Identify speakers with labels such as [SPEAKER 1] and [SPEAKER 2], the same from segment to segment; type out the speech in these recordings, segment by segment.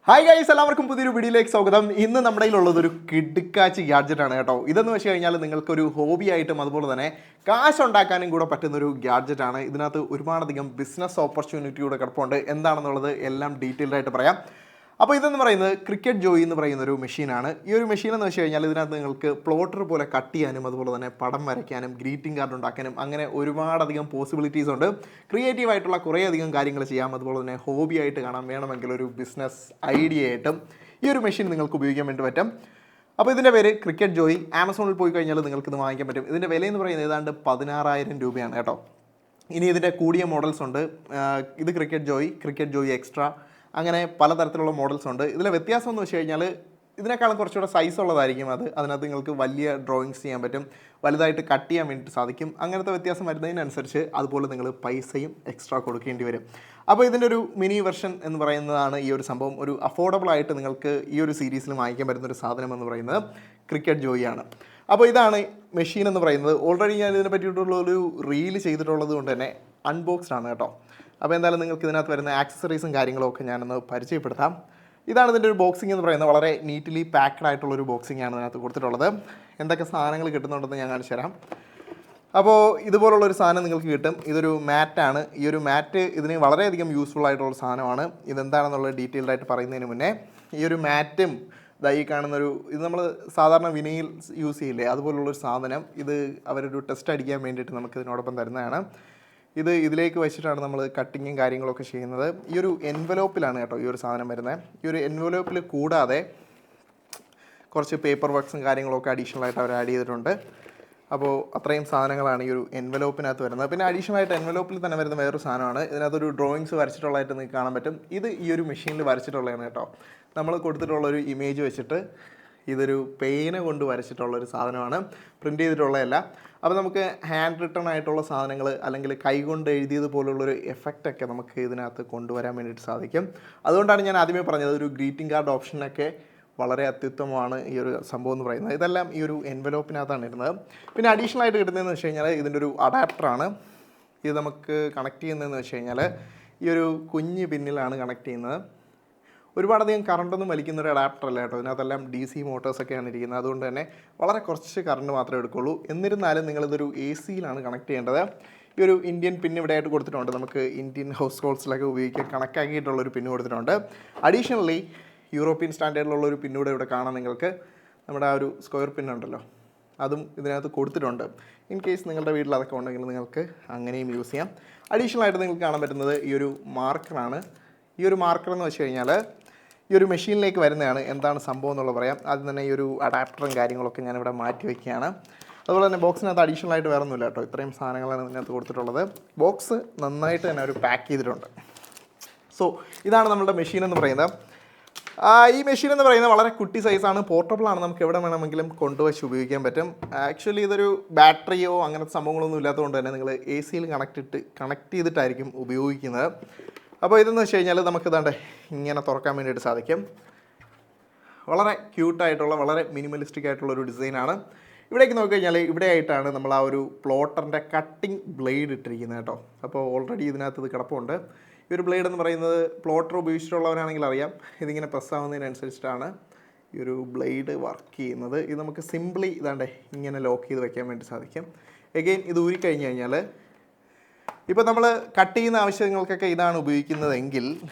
[SPEAKER 1] Hi guys, എല്ലാവർക്കും പുതിയൊരു വീഡിയോയിലേക്ക് സ്വാഗതം. ഇന്ന് നമ്മുടെ കയ്യിലുള്ളത് ഒരു കിടുക്കാച്ചി ഗാഡ്ജറ്റ് ആണ് കേട്ടോ. ഇതെന്ന് വെച്ച് കഴിഞ്ഞാൽ നിങ്ങൾക്കൊരു ഹോബി ആയിട്ടും അതുപോലെ തന്നെ കാശ് ഉണ്ടാക്കാനും കൂടെ പറ്റുന്നൊരു ഗാഡ്ജറ്റ് ആണ്. ഇതിനകത്ത് ഒരുപാടധികം ബിസിനസ് ഓപ്പർച്യൂണിറ്റി കൂടെ കിടപ്പുണ്ട്. എന്താണെന്നുള്ളത് എല്ലാം ഡീറ്റെയിൽഡ് ആയിട്ട് പറയാം. അപ്പോൾ ഇതെന്ന് പറയുന്നത് ക്രിക്കറ്റ് ജോയി എന്ന് പറയുന്ന ഒരു മെഷീനാണ്. ഈ ഒരു മെഷീൻ എന്ന് വെച്ച് കഴിഞ്ഞാൽ ഇതിനകത്ത് നിങ്ങൾക്ക് പ്ലോട്ടർ പോലെ കട്ട് ചെയ്യാനും അതുപോലെ തന്നെ പടം വരയ്ക്കാനും ഗ്രീറ്റിംഗ് കാർഡ് ഉണ്ടാക്കാനും അങ്ങനെ ഒരുപാടധികം പോസിബിലിറ്റീസ് ഉണ്ട്. ക്രിയേറ്റീവ് ആയിട്ടുള്ള കുറേയധികം കാര്യങ്ങൾ ചെയ്യാം. അതുപോലെ തന്നെ ഹോബി ആയിട്ട് കാണാൻ വേണമെങ്കിൽ ഒരു ബിസിനസ് ഐഡിയ ആയിട്ടും ഈ ഒരു മെഷീൻ നിങ്ങൾക്ക് ഉപയോഗിക്കാൻ വേണ്ടി പറ്റും. അപ്പോൾ ഇതിൻ്റെ പേര് ക്രിക്കറ്റ് ജോയി. ആമസോണിൽ പോയി കഴിഞ്ഞാൽ നിങ്ങൾക്ക് ഇത് വാങ്ങിക്കാൻ പറ്റും. ഇതിൻ്റെ വില എന്ന് പറയുന്നത് ഏതാണ്ട് 16,000 രൂപയാണ് കേട്ടോ. ഇനി ഇതിൻ്റെ കൂടിയ മോഡൽസ് ഉണ്ട്. ഇത് ക്രിക്കറ്റ് ജോയി എക്സ്ട്രാ, അങ്ങനെ പലതരത്തിലുള്ള മോഡൽസ് ഉണ്ട്. ഇതിലെ വ്യത്യാസം എന്ന് വെച്ച് കഴിഞ്ഞാൽ ഇതിനേക്കാളും കുറച്ചുകൂടെ സൈസ് ഉള്ളതായിരിക്കും. അതിനകത്ത് നിങ്ങൾക്ക് വലിയ ഡ്രോയിങ്സ് ചെയ്യാൻ പറ്റും, വലുതായിട്ട് കട്ട് ചെയ്യാൻ വേണ്ടിയിട്ട് സാധിക്കും. അങ്ങനത്തെ വ്യത്യാസം വരുന്നതിനനുസരിച്ച് അതുപോലെ നിങ്ങൾ പൈസയും എക്സ്ട്രാ കൊടുക്കേണ്ടി വരും. അപ്പോൾ ഇതിൻ്റെ ഒരു മിനി വെർഷൻ എന്ന് പറയുന്നതാണ് ഈ ഒരു സംഭവം. ഒരു അഫോർഡബിൾ ആയിട്ട് നിങ്ങൾക്ക് ഈ ഒരു സീരീസിൽ വാങ്ങിക്കാൻ പറ്റുന്നൊരു സാധനം എന്ന് പറയുന്നത് ക്രിക്കറ്റ് ജോയി ആണ്. അപ്പോൾ ഇതാണ് മെഷീൻ എന്ന് പറയുന്നത്. ഓൾറെഡി ഞാൻ ഇതിനെ പറ്റിയിട്ടുള്ള ഒരു റീൽ ചെയ്തിട്ടുള്ളത് കൊണ്ട് തന്നെ അൺബോക്സ്ഡ് ആണ് കേട്ടോ. അപ്പോൾ എന്തായാലും നിങ്ങൾക്ക് ഇതിനകത്ത് വരുന്ന ആക്സസറീസും കാര്യങ്ങളും ഒക്കെ ഞാനൊന്ന് പരിചയപ്പെടുത്താം. ഇതാണ് ഇതിൻ്റെ ഒരു ബോക്സിംഗ് എന്ന് പറയുന്നത്. വളരെ നീറ്റ്ലി പാക്ഡ് ആയിട്ടുള്ളൊരു ബോക്സിംഗ് ആണ് ഇതിനകത്ത് കൊടുത്തിട്ടുള്ളത്. എന്തൊക്കെ സാധനങ്ങൾ കിട്ടുന്നുണ്ടെന്ന് ഞാൻ കാണിച്ചു തരാം. അപ്പോൾ ഇതുപോലുള്ളൊരു സാധനം നിങ്ങൾക്ക് കിട്ടും. ഇതൊരു മാറ്റാണ്. ഈ ഒരു മാറ്റ് ഇതിന് വളരെയധികം യൂസ്ഫുൾ ആയിട്ടുള്ള സാധനമാണ്. ഇതെന്താണെന്നുള്ളത് ഡീറ്റെയിൽഡ് ആയിട്ട് പറയുന്നതിന് മുന്നേ ഈ ഒരു മാറ്റും ഈ കാണുന്നൊരു ഇത് നമ്മൾ സാധാരണ വിനയിൽ യൂസ് ചെയ്യില്ലേ, അതുപോലുള്ളൊരു സാധനം ഇത് അവരൊരു ടെസ്റ്റ് അടിക്കാൻ വേണ്ടിയിട്ട് നമുക്ക് ഇതിനോടൊപ്പം തരുന്നതാണ്. ഇതിലേക്ക് വെച്ചിട്ടാണ് നമ്മൾ കട്ടിങ്ങും കാര്യങ്ങളൊക്കെ ചെയ്യുന്നത്. ഈ ഒരു എൻവലോപ്പിലാണ് കേട്ടോ ഈ ഒരു സാധനം വരുന്നത്. ഈ ഒരു എൻവലോപ്പിൽ കൂടാതെ കുറച്ച് പേപ്പർ വർക്ക്സും കാര്യങ്ങളൊക്കെ അഡീഷണൽ ആയിട്ട് അവർ ആഡ് ചെയ്തിട്ടുണ്ട്. അപ്പോൾ അത്രയും സാധനങ്ങളാണ് ഈ ഒരു എൻവലോപ്പിനകത്ത് വരുന്നത്. പിന്നെ അഡീഷണൽ ആയിട്ട് എൻവലോപ്പിൽ തന്നെ വരുന്ന വേറൊരു സാധനമാണ്. ഇതിനകത്തൊരു ഡ്രോയിങ്സ് വരച്ചിട്ടുള്ളതായിട്ട് നിങ്ങൾക്ക് കാണാൻ പറ്റും. ഇത് ഈ ഒരു മെഷീനിൽ വരച്ചിട്ടുള്ളതാണ് കേട്ടോ. നമ്മൾ കൊടുത്തിട്ടുള്ളൊരു ഇമേജ് വെച്ചിട്ട് ഇതൊരു പേന കൊണ്ട് വരച്ചിട്ടുള്ളൊരു സാധനമാണ്, പ്രിൻറ്റ് ചെയ്തിട്ടുള്ളതല്ല. അപ്പോൾ നമുക്ക് ഹാൻഡ് റിട്ടൺ ആയിട്ടുള്ള സാധനങ്ങൾ അല്ലെങ്കിൽ കൈകൊണ്ട് എഴുതിയത് പോലുള്ളൊരു എഫക്റ്റൊക്കെ നമുക്ക് ഇതിനകത്ത് കൊണ്ടുവരാൻ വേണ്ടിയിട്ട് സാധിക്കും. അതുകൊണ്ടാണ് ഞാൻ ആദ്യമേ പറഞ്ഞത് ഒരു ഗ്രീറ്റിംഗ് കാർഡ് ഓപ്ഷനൊക്കെ വളരെ അത്യുത്തമമാണ് ഈ ഒരു സംഭവം എന്ന് പറയുന്നത്. ഇതെല്ലാം ഈ ഒരു എൻവലോപ്പിനകത്താണ് ഇരുന്നത്. പിന്നെ അഡീഷണൽ ആയിട്ട് കിട്ടുന്നതെന്ന് വെച്ച് കഴിഞ്ഞാൽ ഇതിൻ്റെ ഒരു അഡാപ്റ്ററാണ്. ഇത് നമുക്ക് കണക്ട് ചെയ്യുന്നതെന്ന് വെച്ച് കഴിഞ്ഞാൽ ഈ ഒരു കുഞ്ഞ് പിന്നിലാണ് കണക്ട് ചെയ്യുന്നത്. ഒരുപാടധികം കറണ്ടൊന്നും വലിക്കുന്നൊരു അഡാപ്റ്റർ അല്ല കേട്ടോ. ഇതിനകത്തെല്ലാം DC മോട്ടോഴ്സൊക്കെയാണ് ഇരിക്കുന്നത്. അതുകൊണ്ട് തന്നെ വളരെ കുറച്ച് കറണ്ട് മാത്രമേ എടുക്കുള്ളൂ. എന്നിരുന്നാലും നിങ്ങളിതൊരു AC-യിലാണ് കണക്ട് ചെയ്യേണ്ടത്. ഈ ഒരു ഇന്ത്യൻ പിൻ ഇവിടെ ആയിട്ട് കൊടുത്തിട്ടുണ്ട്. നമുക്ക് ഇന്ത്യൻ ഹൗസ് ഹോൾഡ്സിലൊക്കെ ഉപയോഗിക്കാൻ കണക്കാക്കിയിട്ടുള്ളൊരു പിന്ന് കൊടുത്തിട്ടുണ്ട്. അഡീഷണലി യൂറോപ്യൻ സ്റ്റാൻഡേർഡിലുള്ളൊരു പിന്നൂടെ ഇവിടെ കാണാൻ നിങ്ങൾക്ക്. നമ്മുടെ ആ ഒരു സ്ക്വയർ പിന്നുണ്ടല്ലോ, അതും ഇതിനകത്ത് കൊടുത്തിട്ടുണ്ട്. ഇൻ കേസ് നിങ്ങളുടെ വീട്ടിൽ അതൊക്കെ ഉണ്ടെങ്കിൽ നിങ്ങൾക്ക് അങ്ങനെയും യൂസ് ചെയ്യാം. അഡീഷണൽ ആയിട്ട് നിങ്ങൾക്ക് കാണാൻ പറ്റുന്നത് ഈ ഒരു മാർക്കറാണ്. ഈ ഒരു മാർക്കർ എന്ന് വെച്ച് കഴിഞ്ഞാൽ ഈ ഒരു മെഷീനിലേക്ക് വരുന്നതാണ്. എന്താണ് സംഭവം എന്നുള്ളത് പറയാം. ആദ്യം തന്നെ ഈ ഒരു അഡാപ്റ്ററും കാര്യങ്ങളൊക്കെ ഞാനിവിടെ മാറ്റി വയ്ക്കുകയാണ്. അതുപോലെ തന്നെ ബോക്സിനകത്ത് അഡീഷണൽ ആയിട്ട് വേറെ ഒന്നുമില്ല കേട്ടോ. ഇത്രയും സാധനങ്ങളാണ് ഇതിനകത്ത് കൊടുത്തിട്ടുള്ളത്. ബോക്സ് നന്നായിട്ട് തന്നെ അവർ പാക്ക് ചെയ്തിട്ടുണ്ട്. സോ ഇതാണ് നമ്മുടെ മെഷീൻ എന്ന് പറയുന്നത്. ഈ മെഷീൻ എന്ന് പറയുന്നത് വളരെ കുട്ടി സൈസാണ്, പോർട്ടബിളാണ്. നമുക്ക് എവിടെ വേണമെങ്കിലും കൊണ്ടുവച്ച് ഉപയോഗിക്കാൻ പറ്റും. ആക്ച്വലി ഇതൊരു ബാറ്ററിയോ അങ്ങനത്തെ സംഭവങ്ങളൊന്നും ഇല്ലാത്തതുകൊണ്ട് തന്നെ നിങ്ങൾ AC-യിൽ കണക്ട് ചെയ്തിട്ടായിരിക്കും ഉപയോഗിക്കുന്നത്. അപ്പോൾ ഇതെന്ന് വെച്ച് കഴിഞ്ഞാൽ നമുക്ക് ഇതാണ്ട് ഇങ്ങനെ തുറക്കാൻ വേണ്ടിയിട്ട് സാധിക്കും. വളരെ ക്യൂട്ടായിട്ടുള്ള വളരെ മിനിമലിസ്റ്റിക് ആയിട്ടുള്ള ഒരു ഡിസൈനാണ്. ഇവിടേക്ക് നോക്കിക്കഴിഞ്ഞാൽ ഇവിടെ ആയിട്ടാണ് നമ്മൾ ആ ഒരു പ്ലോട്ടറിൻ്റെ കട്ടിങ് ബ്ലേഡ് ഇട്ടിരിക്കുന്നത് കേട്ടോ. അപ്പോൾ ഓൾറെഡി ഇതിനകത്ത് ഇത് കിടപ്പുണ്ട്. ഈ ഒരു ബ്ലേഡ് എന്ന് പറയുന്നത് പ്ലോട്ടർ ഉപയോഗിച്ചിട്ടുള്ളവരാണെങ്കിൽ അറിയാം, ഇതിങ്ങനെ പ്രസ് ആവുന്നതിനനുസരിച്ചിട്ടാണ് ഈ ഒരു ബ്ലേഡ് വർക്ക് ചെയ്യുന്നത്. ഇത് നമുക്ക് സിംപ്ലി ഇതാണ്ട് ഇങ്ങനെ ലോക്ക് ചെയ്ത് വെക്കാൻ വേണ്ടി സാധിക്കും. എഗെയിൻ ഇത് ഊരിക്കഴിഞ്ഞ് കഴിഞ്ഞാൽ ഇപ്പോൾ നമ്മൾ കട്ട് ചെയ്യുന്ന ആവശ്യങ്ങൾക്കൊക്കെ ഇതാണ് ഉപയോഗിക്കുന്നതെങ്കിൽ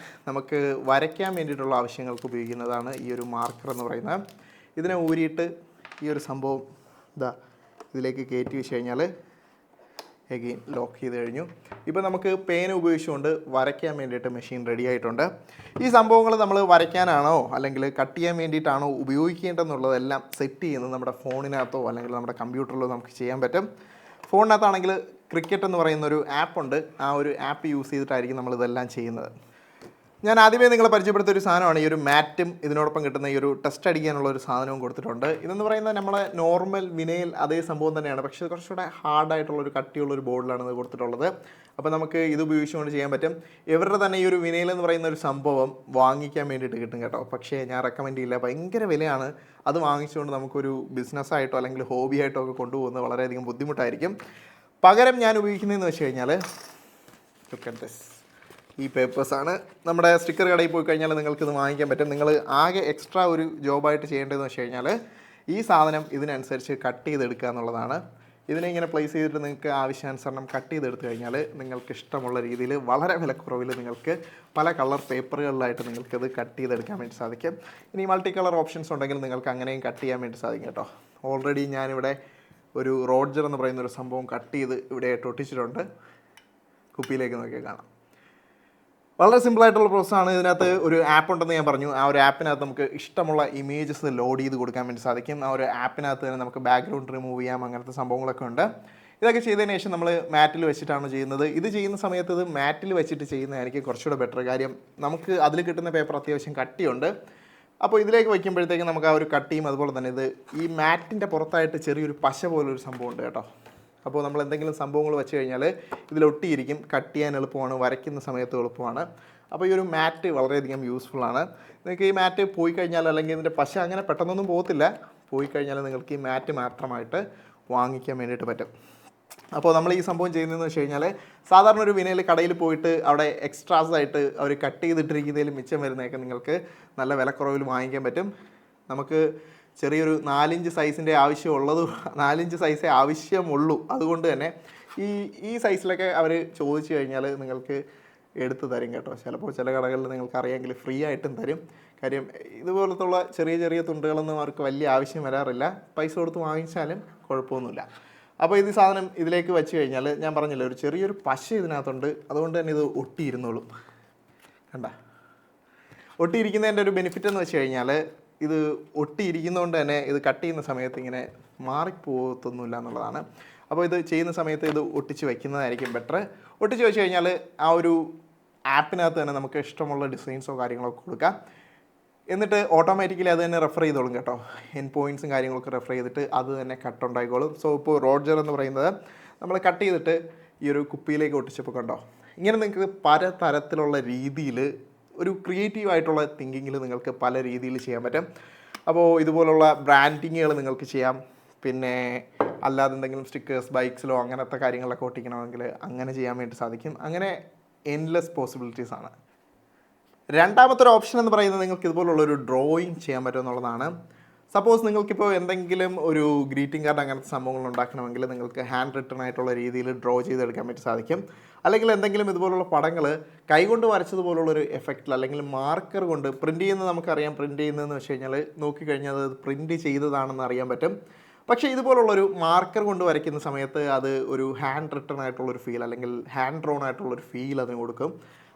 [SPEAKER 1] നമുക്ക് വരയ്ക്കാൻ വേണ്ടിയിട്ടുള്ള ആവശ്യങ്ങൾക്ക് ഉപയോഗിക്കുന്നതാണ് ഈ ഒരു മാർക്കർ എന്ന് പറയുന്നത്. ഇതിനെ ഊരിയിട്ട് ഈ ഒരു സംഭവം ഇതിലേക്ക് കയറ്റി വെച്ച് കഴിഞ്ഞാൽ എഗെയിൻ ലോക്ക് ചെയ്ത് കഴിഞ്ഞു. ഇപ്പോൾ നമുക്ക് പേന ഉപയോഗിച്ചുകൊണ്ട് വരയ്ക്കാൻ വേണ്ടിയിട്ട് മെഷീൻ റെഡി ആയിട്ടുണ്ട്. ഈ സംഭവങ്ങൾ നമ്മൾ വരയ്ക്കാനാണോ അല്ലെങ്കിൽ കട്ട് ചെയ്യാൻ വേണ്ടിയിട്ടാണോ ഉപയോഗിക്കേണ്ടതെന്നുള്ളതെല്ലാം സെറ്റ് ചെയ്യുന്നത് നമ്മുടെ ഫോണിനകത്തോ അല്ലെങ്കിൽ നമ്മുടെ കമ്പ്യൂട്ടറിലോ നമുക്ക് ചെയ്യാൻ പറ്റും. ഫോണിനകത്താണെങ്കിൽ ക്രിക്കറ്റ് എന്ന് പറയുന്നൊരു ആപ്പുണ്ട്. ആ ഒരു ആപ്പ് യൂസ് ചെയ്തിട്ടായിരിക്കും നമ്മളിതെല്ലാം ചെയ്യുന്നത്. ഞാൻ ആദ്യമേ നിങ്ങളെ പരിചയപ്പെടുത്തിയ ഒരു സാധനമാണ് ഈ ഒരു മാറ്റും ഇതിനോടൊപ്പം കിട്ടുന്ന ഈ ഒരു ടെസ്റ്റ് അടിക്കാനുള്ള ഒരു സാധനവും കൊടുത്തിട്ടുണ്ട്. ഇതെന്ന് പറയുന്നത് നമ്മളെ നോർമൽ വിനയിൽ അതേ സംഭവം തന്നെയാണ്, പക്ഷേ കുറച്ചുകൂടെ ഹാർഡായിട്ടുള്ളൊരു കട്ടിയുള്ളൊരു ബോർഡിലാണ് ഇത് കൊടുത്തിട്ടുള്ളത്. അപ്പോൾ നമുക്ക് ഇത് ഉപയോഗിച്ചുകൊണ്ട് ചെയ്യാൻ പറ്റും. ഇവരുടെ തന്നെ ഈ ഒരു വിനയിൽ എന്ന് പറയുന്ന ഒരു സംഭവം വാങ്ങിക്കാൻ വേണ്ടിയിട്ട് കിട്ടും കേട്ടോ. പക്ഷേ ഞാൻ റെക്കമെൻഡ് ചെയ്യില്ല, ഭയങ്കര വിലയാണ്. അത് വാങ്ങിച്ചുകൊണ്ട് നമുക്കൊരു ബിസിനസ്സായിട്ടോ അല്ലെങ്കിൽ ഹോബിയായിട്ടോ ഒക്കെ കൊണ്ടുപോകുന്നത് വളരെയധികം ബുദ്ധിമുട്ടായിരിക്കും. പകരം ഞാൻ ഉപയോഗിക്കുന്നതെന്ന് വെച്ച് കഴിഞ്ഞാൽ ലുക്ക് അറ്റ് ദിസ്. ഈ പേപ്പേഴ്സാണ്. നമ്മുടെ സ്റ്റിക്കർ കടയിൽ പോയി കഴിഞ്ഞാൽ നിങ്ങൾക്കിത് വാങ്ങിക്കാൻ പറ്റും. നിങ്ങൾ ആകെ എക്സ്ട്രാ ഒരു ജോബായിട്ട് ചെയ്യേണ്ടതെന്ന് വെച്ച് കഴിഞ്ഞാൽ ഈ സാധനം ഇതിനനുസരിച്ച് കട്ട് ചെയ്തെടുക്കുക എന്നുള്ളതാണ്. ഇതിനെ ഇങ്ങനെ പ്ലേസ് ചെയ്തിട്ട് നിങ്ങൾക്ക് ആവശ്യാനുസരണം കട്ട് ചെയ്തെടുത്തു കഴിഞ്ഞാൽ നിങ്ങൾക്ക് ഇഷ്ടമുള്ള രീതിയിൽ വളരെ വിലക്കുറവിൽ നിങ്ങൾക്ക് പല കളർ പേപ്പറുകളിലായിട്ട് നിങ്ങൾക്കിത് കട്ട് ചെയ്തെടുക്കാൻ വേണ്ടി സാധിക്കും. ഇനി മൾട്ടി കളർ ഓപ്ഷൻസ് ഉണ്ടെങ്കിൽ നിങ്ങൾക്ക് അങ്ങനെയും കട്ട് ചെയ്യാൻ വേണ്ടി സാധിക്കും കേട്ടോ. ഓൾറെഡി ഞാനിവിടെ ഒരു റോഡ്ജർ എന്ന് പറയുന്ന ഒരു സംഭവം കട്ട് ചെയ്ത് ഇവിടെ ഒട്ടിച്ചിട്ടുണ്ട്. കുപ്പിയിലേക്ക് നോക്കിയാൽ കാണാം. വളരെ സിമ്പിളായിട്ടുള്ള പ്രോസസ്സാണ്. ഇതിനകത്ത് ഒരു ആപ്പ് ഉണ്ടെന്ന് ഞാൻ പറഞ്ഞു. ആ ഒരു ആപ്പിനകത്ത് നമുക്ക് ഇഷ്ടമുള്ള ഇമേജസ് ലോഡ് ചെയ്ത് കൊടുക്കാൻ വേണ്ടി സാധിക്കും. ആ ഒരു ആപ്പിനകത്ത് തന്നെ നമുക്ക് ബാക്ക്ഗ്രൗണ്ട് റിമൂവ് ചെയ്യാം, അങ്ങനത്തെ സംഭവങ്ങളൊക്കെ ഉണ്ട്. ഇതൊക്കെ ചെയ്തതിന് ശേഷം നമ്മൾ മാറ്റിൽ വെച്ചിട്ടാണ് ചെയ്യുന്നത്. ഇത് ചെയ്യുന്ന സമയത്ത് ഇത് മാറ്റിൽ വെച്ചിട്ട് ചെയ്യുന്നതായിരിക്കും കുറച്ചുകൂടെ ബെറ്റർ. കാര്യം നമുക്ക് അതിൽ കിട്ടുന്ന പേപ്പർ അത്യാവശ്യം കട്ടിയുണ്ട്. അപ്പോൾ ഇതിലേക്ക് വയ്ക്കുമ്പോഴത്തേക്കും നമുക്ക് ആ ഒരു കട്ടിയും അതുപോലെ തന്നെ ഇത് ഈ മാറ്റിൻ്റെ പുറത്തായിട്ട് ചെറിയൊരു പശ പോലൊരു സംഭവം ഉണ്ട് കേട്ടോ. അപ്പോൾ നമ്മൾ എന്തെങ്കിലും സംഭവങ്ങൾ വെച്ച് കഴിഞ്ഞാൽ ഇതിലൊട്ടിയിരിക്കും. കട്ട് ചെയ്യാൻ എളുപ്പമാണ്, വരയ്ക്കുന്ന സമയത്ത് എളുപ്പമാണ്. അപ്പോൾ ഈ ഒരു മാറ്റ് വളരെയധികം യൂസ്ഫുള്ളാണ്. നിങ്ങൾക്ക് ഈ മാറ്റ് പോയി കഴിഞ്ഞാൽ അല്ലെങ്കിൽ ഇതിൻ്റെ പശ അങ്ങനെ പെട്ടെന്നൊന്നും പോകത്തില്ല. പോയി കഴിഞ്ഞാൽ നിങ്ങൾക്ക് ഈ മാറ്റ് മാത്രമായിട്ട് വാങ്ങിക്കാൻ വേണ്ടിയിട്ട് പറ്റും. അപ്പോൾ നമ്മൾ ഈ സംഭവം ചെയ്യുന്നതെന്ന് വെച്ച് കഴിഞ്ഞാൽ സാധാരണ ഒരു വിനയിൽ കടയിൽ പോയിട്ട് അവിടെ എക്സ്ട്രാസ് ആയിട്ട് അവർ കട്ട് ചെയ്തിട്ടിരിക്കുന്നതിൽ മിച്ചം വരുന്നതൊക്കെ നിങ്ങൾക്ക് നല്ല വിലക്കുറവിൽ വാങ്ങിക്കാൻ പറ്റും. നമുക്ക് ചെറിയൊരു 4 ഇഞ്ച് സൈസിൻ്റെ ആവശ്യമുള്ളത് 4 ഇഞ്ച് സൈസേ ആവശ്യമുള്ളൂ. അതുകൊണ്ട് തന്നെ ഈ സൈസിലൊക്കെ അവർ ചോദിച്ചു കഴിഞ്ഞാൽ നിങ്ങൾക്ക് എടുത്ത് തരും കേട്ടോ. ചിലപ്പോൾ ചില കടകളിൽ നിങ്ങൾക്ക് അറിയാമെങ്കിൽ ഫ്രീ ആയിട്ടും തരും. കാര്യം ഇതുപോലത്തുള്ള ചെറിയ ചെറിയ തുണ്ടുകളൊന്നും അവർക്ക് വലിയ ആവശ്യം വരാറില്ല. പൈസ കൊടുത്ത് വാങ്ങിച്ചാലും കുഴപ്പമൊന്നുമില്ല. അപ്പോൾ ഇത് സാധനം ഇതിലേക്ക് വെച്ച് കഴിഞ്ഞാൽ ഞാൻ പറഞ്ഞില്ല ഒരു ചെറിയൊരു പശ ഇതിനകത്തുണ്ട്. അതുകൊണ്ട് തന്നെ ഇത് ഒട്ടിയിരുന്നോളും. കണ്ട ഒട്ടിയിരിക്കുന്നതിൻ്റെ ഒരു ബെനിഫിറ്റ് എന്ന് വെച്ച് കഴിഞ്ഞാൽ ഇത് ഒട്ടിയിരിക്കുന്നതുകൊണ്ട് തന്നെ ഇത് കട്ട് ചെയ്യുന്ന സമയത്ത് ഇങ്ങനെ മാറിപ്പോകത്തൊന്നുമില്ല എന്നുള്ളതാണ്. അപ്പോൾ ഇത് ചെയ്യുന്ന സമയത്ത് ഇത് ഒട്ടിച്ച് വയ്ക്കുന്നതായിരിക്കും ബെറ്റർ. ഒട്ടിച്ച് വെച്ച് കഴിഞ്ഞാൽ ആ ഒരു ആപ്പിനകത്ത് തന്നെ നമുക്ക് ഇഷ്ടമുള്ള ഡിസൈൻസോ കാര്യങ്ങളോ കൊടുക്കാം. എന്നിട്ട് ഓട്ടോമാറ്റിക്കലി അത് തന്നെ റെഫർ ചെയ്തോളും കേട്ടോ. എൻ പോയിൻറ്റ്സും കാര്യങ്ങളൊക്കെ റെഫർ ചെയ്തിട്ട് അത് തന്നെ കട്ട് ഉണ്ടായിക്കോളും. സോ ഇപ്പോൾ റോഡ്ജർ എന്ന് പറയുന്നത് നമ്മൾ കട്ട് ചെയ്തിട്ട് ഈ ഒരു കുപ്പിയിലേക്ക് ഒട്ടിച്ചപ്പോൾ കണ്ടോ, ഇങ്ങനെ നിങ്ങൾക്ക് പല തരത്തിലുള്ള രീതിയിൽ ഒരു ക്രിയേറ്റീവായിട്ടുള്ള തിങ്കിങ്ങിൽ നിങ്ങൾക്ക് പല രീതിയിൽ ചെയ്യാൻ പറ്റും. അപ്പോൾ ഇതുപോലുള്ള ബ്രാൻഡിങ്ങുകൾ നിങ്ങൾക്ക് ചെയ്യാം. പിന്നെ അല്ലാതെ എന്തെങ്കിലും സ്റ്റിക്കേഴ്സ് ബൈക്സിലോ അങ്ങനത്തെ കാര്യങ്ങളൊക്കെ ഒട്ടിക്കണമെങ്കിൽ അങ്ങനെ ചെയ്യാൻ വേണ്ടി സാധിക്കും. അങ്ങനെ എൻലെസ് പോസിബിലിറ്റീസ് ആണ്. രണ്ടാമത്തെ ഒരു ഓപ്ഷൻ എന്ന് പറയുന്നത് നിങ്ങൾക്ക് ഇതുപോലുള്ളൊരു ഡ്രോയിങ് ചെയ്യാൻ പറ്റും എന്നുള്ളതാണ്. സപ്പോസ് നിങ്ങൾക്കിപ്പോൾ എന്തെങ്കിലും ഒരു ഗ്രീറ്റിംഗ് കാർഡ് അങ്ങനത്തെ സംഭവങ്ങൾ ഉണ്ടാക്കണമെങ്കിൽ നിങ്ങൾക്ക് ഹാൻഡ് റിട്ടൺ ആയിട്ടുള്ള രീതിയിൽ ഡ്രോ ചെയ്തെടുക്കാൻ വേണ്ടി സാധിക്കും. അല്ലെങ്കിൽ എന്തെങ്കിലും ഇതുപോലുള്ള പടങ്ങൾ കൈകൊണ്ട് വരച്ചതുപോലുള്ളൊരു എഫക്റ്റിൽ അല്ലെങ്കിൽ മാർക്കർ കൊണ്ട് പ്രിൻറ്റ് ചെയ്യുന്നത് നമുക്കറിയാം. പ്രിൻറ്റ് ചെയ്യുന്നതെന്ന് വെച്ച് കഴിഞ്ഞാൽ നോക്കിക്കഴിഞ്ഞാൽ അത് പ്രിൻറ്റ് ചെയ്തതാണെന്ന് അറിയാൻ പറ്റും. പക്ഷേ ഇതുപോലുള്ളൊരു മാർക്കർ കൊണ്ട് വരയ്ക്കുന്ന സമയത്ത് അത് ഒരു ഹാൻഡ് റിട്ടൺ ആയിട്ടുള്ളൊരു ഫീൽ അല്ലെങ്കിൽ ഹാൻഡ് ഡ്രോൺ ആയിട്ടുള്ളൊരു ഫീൽ അതിന് കൊടുക്കും.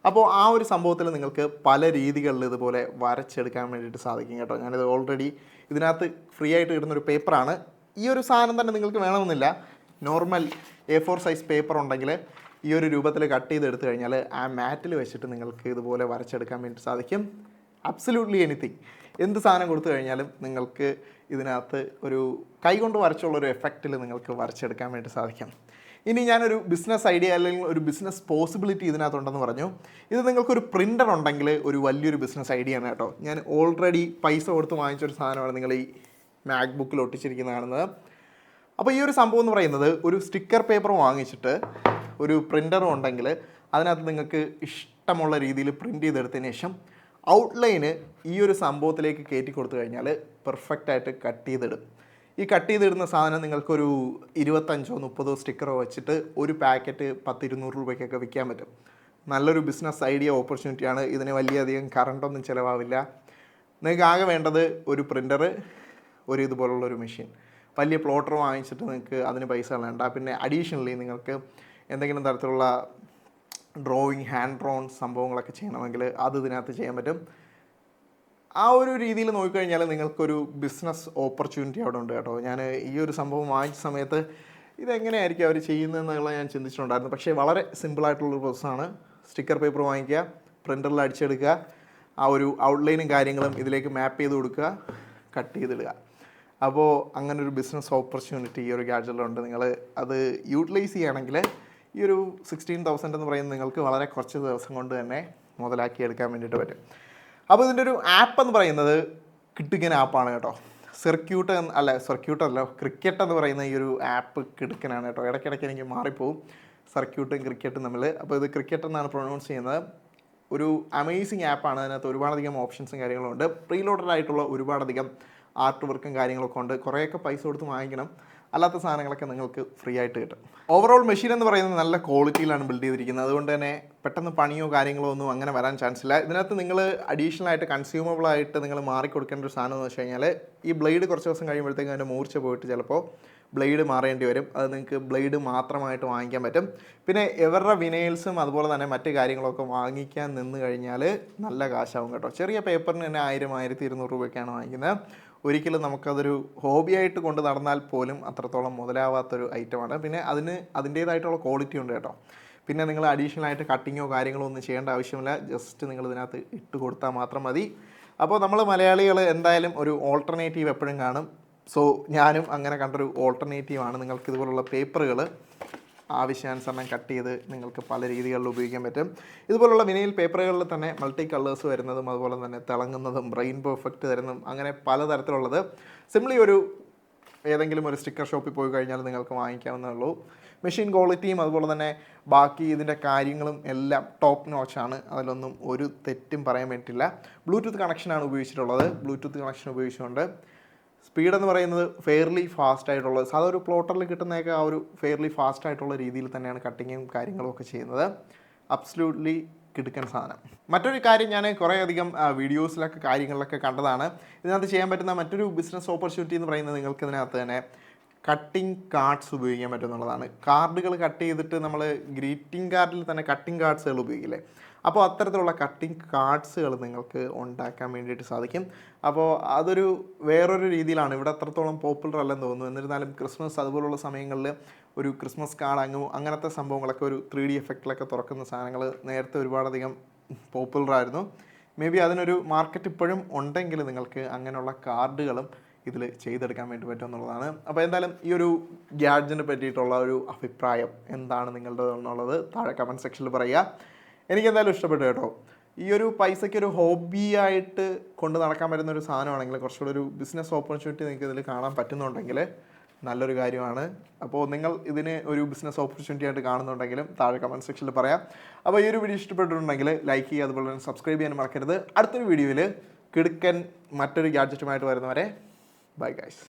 [SPEAKER 1] അപ്പോൾ ആ ഒരു സംഭവത്തിൽ നിങ്ങൾക്ക് പല രീതികളിൽ ഇതുപോലെ വരച്ചെടുക്കാൻ വേണ്ടിയിട്ട് സാധിക്കും കേട്ടോ. ഞാനിത് ഓൾറെഡി ഇതിനകത്ത് ഫ്രീ ആയിട്ട് കിട്ടുന്നൊരു പേപ്പറാണ്. ഈ ഒരു സാധനം തന്നെ നിങ്ങൾക്ക് വേണമെന്നില്ല. നോർമൽ A4 സൈസ് പേപ്പർ ഉണ്ടെങ്കിൽ ഈ ഒരു രൂപത്തിൽ കട്ട് ചെയ്തെടുത്തു കഴിഞ്ഞാൽ ആ മാറ്റിൽ വെച്ചിട്ട് നിങ്ങൾക്ക് ഇതുപോലെ വരച്ചെടുക്കാൻ വേണ്ടി സാധിക്കും. അബ്സല്യൂട്ട്ലി എനിത്തിങ്, എന്ത് സാധനം കൊടുത്തു കഴിഞ്ഞാലും നിങ്ങൾക്ക് ഇതിനകത്ത് ഒരു കൈകൊണ്ട് വരച്ചുള്ളൊരു എഫക്റ്റിൽ നിങ്ങൾക്ക് വരച്ചെടുക്കാൻ വേണ്ടി സാധിക്കും. ഇനി ഞാനൊരു ബിസിനസ് ഐഡിയ അല്ലെങ്കിൽ ഒരു ബിസിനസ് പോസിബിലിറ്റി ഇതിനകത്തുണ്ടെന്ന് പറഞ്ഞു. ഇത് നിങ്ങൾക്കൊരു പ്രിൻ്റർ ഉണ്ടെങ്കിൽ ഒരു വലിയൊരു ബിസിനസ് ഐഡിയ ആണ് കേട്ടോ. ഞാൻ ഓൾറെഡി പൈസ കൊടുത്ത് വാങ്ങിച്ചൊരു സാധനമാണ് നിങ്ങൾ ഈ മാക്ബുക്കിൽ ഒട്ടിച്ചിരിക്കുന്ന കാണുന്നത്. അപ്പോൾ ഈ ഒരു സംഭവം എന്ന് പറയുന്നത് ഒരു സ്റ്റിക്കർ പേപ്പർ വാങ്ങിച്ചിട്ട് ഒരു പ്രിൻ്ററും ഉണ്ടെങ്കിൽ അതിനകത്ത് നിങ്ങൾക്ക് ഇഷ്ടമുള്ള രീതിയിൽ പ്രിൻ്റ് ചെയ്തെടുത്തതിന് ശേഷം ഔട്ട്ലൈന് ഈ ഒരു സംഭവത്തിലേക്ക് കയറ്റി കൊടുത്തു കഴിഞ്ഞാൽ പെർഫെക്റ്റായിട്ട് കട്ട് ചെയ്തിടും. ഈ കട്ട് ചെയ്തിടുന്ന സാധനം നിങ്ങൾക്കൊരു 25-30 സ്റ്റിക്കറോ വെച്ചിട്ട് ഒരു പാക്കറ്റ് 100-200 രൂപയ്ക്കൊക്കെ വിൽക്കാൻ പറ്റും. നല്ലൊരു ബിസിനസ് ഐഡിയ ഓപ്പർച്യൂണിറ്റിയാണ്. ഇതിന് വലിയധികം കറണ്ടൊന്നും ചിലവാവില്ല. നിങ്ങൾക്ക് ആകെ വേണ്ടത് ഒരു പ്രിൻ്റർ, ഒരു ഇതുപോലുള്ളൊരു മെഷീൻ. വലിയ പ്ലോട്ടർ വാങ്ങിച്ചിട്ട് നിങ്ങൾക്ക് അതിന് പൈസ വേണ്ട. പിന്നെ അഡീഷണലി നിങ്ങൾക്ക് എന്തെങ്കിലും തരത്തിലുള്ള ഡ്രോയിങ് ഹാൻഡ് ഡ്രോൺ സംഭവങ്ങളൊക്കെ ചെയ്യണമെങ്കിൽ അത് ഇതിനകത്ത് ചെയ്യാൻ പറ്റും. ആ ഒരു രീതിയിൽ നോക്കിക്കഴിഞ്ഞാൽ നിങ്ങൾക്കൊരു ബിസിനസ് ഓപ്പർച്യൂണിറ്റി അവിടെ ഉണ്ട് കേട്ടോ. ഞാൻ ഈ ഒരു സംഭവം വാങ്ങിച്ച സമയത്ത് ഇതെങ്ങനെയായിരിക്കും അവർ ചെയ്യുന്നതെന്നുള്ള ഞാൻ ചിന്തിച്ചിട്ടുണ്ടായിരുന്നു. പക്ഷേ വളരെ സിമ്പിളായിട്ടുള്ളൊരു പ്രോസസ്സാണ്. സ്റ്റിക്കർ പേപ്പർ വാങ്ങിക്കുക, പ്രിൻ്ററിൽ അടിച്ചെടുക്കുക, ആ ഒരു ഔട്ട്ലൈനും കാര്യങ്ങളും ഇതിലേക്ക് മാപ്പ് ചെയ്ത് കൊടുക്കുക, കട്ട് ചെയ്തിടുക. അപ്പോൾ അങ്ങനൊരു ബിസിനസ് ഓപ്പർച്യൂണിറ്റി ഈ ഒരു ഗാഡ്ജറ്റിലുണ്ട്. നിങ്ങൾ അത് യൂട്ടിലൈസ് ചെയ്യുകയാണെങ്കിൽ ഈ ഒരു 16,000 എന്ന് പറയുന്നത് നിങ്ങൾക്ക് വളരെ കുറച്ച് ദിവസം കൊണ്ട് തന്നെ മുതലാക്കി എടുക്കാൻ വേണ്ടിയിട്ട് പറ്റും. അപ്പോൾ ഇതിൻ്റെ ഒരു ആപ്പ് എന്ന് പറയുന്നത് കിടുക്കൻ ആപ്പാണ് കേട്ടോ. ക്രിക്കറ്റ് എന്ന് പറയുന്ന ഈ ഒരു ആപ്പ് കിടുക്കനാണ് കേട്ടോ. ഇടയ്ക്കിടയ്ക്ക് എനിക്ക് മാറിപ്പോവും സർക്യൂട്ടും ക്രിക്കറ്റും തമ്മിൽ. അപ്പോൾ ഇത് ക്രിക്കറ്റ് എന്നാണ് പ്രൊനൗൺസ് ചെയ്യുന്നത്. ഒരു അമേസിങ് ആപ്പാണ്. അതിനകത്ത് ഒരുപാടധികം ഓപ്ഷൻസും കാര്യങ്ങളും ഉണ്ട്. പ്രീ ലോഡഡ് ആയിട്ടുള്ള ഒരുപാടധികം ആർട്ട് വർക്കും കാര്യങ്ങളൊക്കെ ഉണ്ട്. കുറേയൊക്കെ പൈസ കൊടുത്ത് വാങ്ങിക്കണം, അല്ലാത്ത സാധനങ്ങളൊക്കെ നിങ്ങൾക്ക് ഫ്രീ ആയിട്ട് കിട്ടും. ഓവറോൾ മെഷീൻ എന്ന് പറയുന്നത് നല്ല ക്വാളിറ്റിയിലാണ് ബിൽഡ് ചെയ്തിരിക്കുന്നത്. അതുകൊണ്ട് തന്നെ പെട്ടെന്ന് പണിയോ കാര്യങ്ങളോ ഒന്നും അങ്ങനെ വരാൻ ചാൻസ് ഇല്ല. ഇതിനകത്ത് നിങ്ങൾ അഡീഷണൽ ആയിട്ട് കൺസ്യൂമബിൾ ആയിട്ട് നിങ്ങൾ മാറിക്കൊടുക്കേണ്ട ഒരു സാധനം എന്ന് വെച്ച് കഴിഞ്ഞാൽ, ഈ ബ്ലേഡ് കുറച്ച് ദിവസം കഴിയുമ്പോഴത്തേക്കും അതിൻ്റെ മൂർച്ച പോയിട്ട് ചിലപ്പോൾ ബ്ലേഡ് മാറേണ്ടി വരും. അത് നിങ്ങൾക്ക് ബ്ലേഡ് മാത്രമായിട്ട് വാങ്ങിക്കാൻ പറ്റും. പിന്നെ ഇവരുടെ വിനൈൽസും അതുപോലെ തന്നെ മറ്റ് കാര്യങ്ങളൊക്കെ വാങ്ങിക്കാൻ നിന്ന് കഴിഞ്ഞാൽ നല്ല കാശാവും കേട്ടോ. ചെറിയ പേപ്പറിന് തന്നെ 1000-1200 രൂപയ്ക്കാണ് വാങ്ങിക്കുന്നത്. ഒരിക്കലും നമുക്കതൊരു ഹോബിയായിട്ട് കൊണ്ട് നടന്നാൽ പോലും അത്രത്തോളം മുതലാവാത്തൊരു ഐറ്റമാണ്. പിന്നെ അതിൻ്റേതായിട്ടുള്ള ക്വാളിറ്റി ഉണ്ട് കേട്ടോ. പിന്നെ നിങ്ങൾ അഡീഷണൽ ആയിട്ട് കട്ടിങ്ങോ കാര്യങ്ങളോ ഒന്നും ചെയ്യേണ്ട ആവശ്യമില്ല. ജസ്റ്റ് നിങ്ങൾ ഇതിനകത്ത് ഇട്ട് കൊടുത്താൽ മാത്രം മതി. അപ്പോൾ നമ്മൾ മലയാളികൾ എന്തായാലും ഒരു ഓൾട്ടർനേറ്റീവ് എപ്പോഴും കാണും. സോ ഞാനും അങ്ങനെ കണ്ടൊരു ഓൾട്ടർനേറ്റീവാണ്. നിങ്ങൾക്ക് ഇതുപോലുള്ള പേപ്പറുകൾ ആവശ്യാനുസരണം കട്ട് ചെയ്ത് നിങ്ങൾക്ക് പല രീതികളിൽ ഉപയോഗിക്കാൻ പറ്റും. ഇതുപോലുള്ള വിനൈൽ പേപ്പറുകളിൽ തന്നെ മൾട്ടി കളേഴ്സ് വരുന്നതും അതുപോലെ തന്നെ തിളങ്ങുന്നതും റെയിൻബോ എഫക്റ്റ് തരുന്നതും അങ്ങനെ പലതരത്തിലുള്ളത് സിംപ്ലി ഏതെങ്കിലും ഒരു സ്റ്റിക്കർ ഷോപ്പിൽ പോയി കഴിഞ്ഞാൽ നിങ്ങൾക്ക് വാങ്ങിക്കാവുന്നേ ഉള്ളൂ. മെഷീൻ ക്വാളിറ്റിയും അതുപോലെ തന്നെ ബാക്കി ഇതിൻ്റെ കാര്യങ്ങളും എല്ലാം ടോപ്പ് നോച്ചാണ്. അതിലൊന്നും ഒരു തെറ്റും പറയാൻ പറ്റില്ല. ബ്ലൂടൂത്ത് കണക്ഷനാണ് ഉപയോഗിച്ചിട്ടുള്ളത്. ബ്ലൂടൂത്ത് കണക്ഷൻ ഉപയോഗിച്ചുകൊണ്ട് സ്പീഡ് എന്ന് പറയുന്നത് ഫെയർലി ഫാസ്റ്റ് ആയിട്ടുള്ളത്, സാധാരണ ഒരു പ്ലോട്ടറിൽ കിട്ടുന്നതൊക്കെ ആ ഒരു ഫെയർലി ഫാസ്റ്റ് ആയിട്ടുള്ള രീതിയിൽ തന്നെയാണ് കട്ടിങ്ങും കാര്യങ്ങളും ഒക്കെ ചെയ്യുന്നത്. അബ്സല്യൂട്ട്ലി കിടുക്കൻ സാധനം. മറ്റൊരു കാര്യം ഞാൻ കുറേയധികം വീഡിയോസിലൊക്കെ കാര്യങ്ങളിലൊക്കെ കണ്ടതാണ്. ഇതിനകത്ത് ചെയ്യാൻ പറ്റുന്ന മറ്റൊരു ബിസിനസ് ഓപ്പർച്യൂണിറ്റി എന്ന് പറയുന്നത് നിങ്ങൾക്ക് ഇതിനകത്ത് തന്നെ കട്ടിങ് കാർഡ്സ് ഉപയോഗിക്കാൻ പറ്റുമെന്നുള്ളതാണ്. കാർഡുകൾ കട്ട് ചെയ്തിട്ട് നമ്മൾ ഗ്രീറ്റിംഗ് കാർഡിൽ തന്നെ കട്ടിങ് കാർഡ്സുകൾ ഉപയോഗിക്കില്ലേ, അപ്പോൾ അത്തരത്തിലുള്ള കട്ടിങ് കാർഡ്സുകൾ നിങ്ങൾക്ക് ഉണ്ടാക്കാൻ വേണ്ടിയിട്ട് സാധിക്കും. അപ്പോൾ അതൊരു വേറൊരു രീതിയിലാണ്. ഇവിടെ അത്രത്തോളം പോപ്പുലർ അല്ലെന്ന് തോന്നുന്നു. എന്നിരുന്നാലും ക്രിസ്മസ് അതുപോലുള്ള സമയങ്ങളിൽ ഒരു ക്രിസ്മസ് കാർഡ് അങ്ങനത്തെ സംഭവങ്ങളൊക്കെ ഒരു 3D എഫക്റ്റിലൊക്കെ തുറക്കുന്ന സാധനങ്ങൾ നേരത്തെ ഒരുപാടധികം പോപ്പുലറായിരുന്നു. മേ ബി അതിനൊരു മാർക്കറ്റ് ഇപ്പോഴും ഉണ്ടെങ്കിൽ നിങ്ങൾക്ക് അങ്ങനെയുള്ള കാർഡുകളും ഇതിൽ ചെയ്തെടുക്കാൻ വേണ്ടി പറ്റും എന്നുള്ളതാണ്. അപ്പോൾ എന്തായാലും ഈ ഒരു ഗ്യാഡ്ജറ്റിനെ പറ്റിയിട്ടുള്ള ഒരു അഭിപ്രായം എന്താണ് നിങ്ങളുടെ എന്നുള്ളത് താഴെ കമൻറ്റ് സെക്ഷനിൽ പറയുക. എനിക്കെന്തായാലും ഇഷ്ടപ്പെട്ടു കേട്ടോ. ഈ ഒരു പൈസയ്ക്ക് ഒരു ഹോബിയായിട്ട് കൊണ്ട് നടക്കാൻ പറ്റുന്ന ഒരു സാധനമാണെങ്കിൽ, കുറച്ചുകൂടെ ഒരു ബിസിനസ് ഓപ്പർച്യൂണിറ്റി നിങ്ങൾക്ക് ഇതിൽ കാണാൻ പറ്റുന്നുണ്ടെങ്കിൽ നല്ലൊരു കാര്യമാണ്. അപ്പോൾ നിങ്ങൾ ഇതിന് ഒരു ബിസിനസ് ഓപ്പർച്യൂണിറ്റി ആയിട്ട് കാണുന്നുണ്ടെങ്കിലും താഴെ കമൻറ്റ് സെക്ഷനിൽ പറയാം. അപ്പോൾ ഈ ഒരു വീഡിയോ ഇഷ്ടപ്പെട്ടിട്ടുണ്ടെങ്കിൽ ലൈക്ക് ചെയ്യുക, അതുപോലെ തന്നെ സബ്സ്ക്രൈബ് ചെയ്യാൻ മറക്കരുത്. അടുത്തൊരു വീഡിയോയിൽ കിടുക്കൻ മറ്റൊരു ഗാഡ്ജറ്റുമായിട്ട് വരുന്നവരെ ബൈ ഗൈസ്.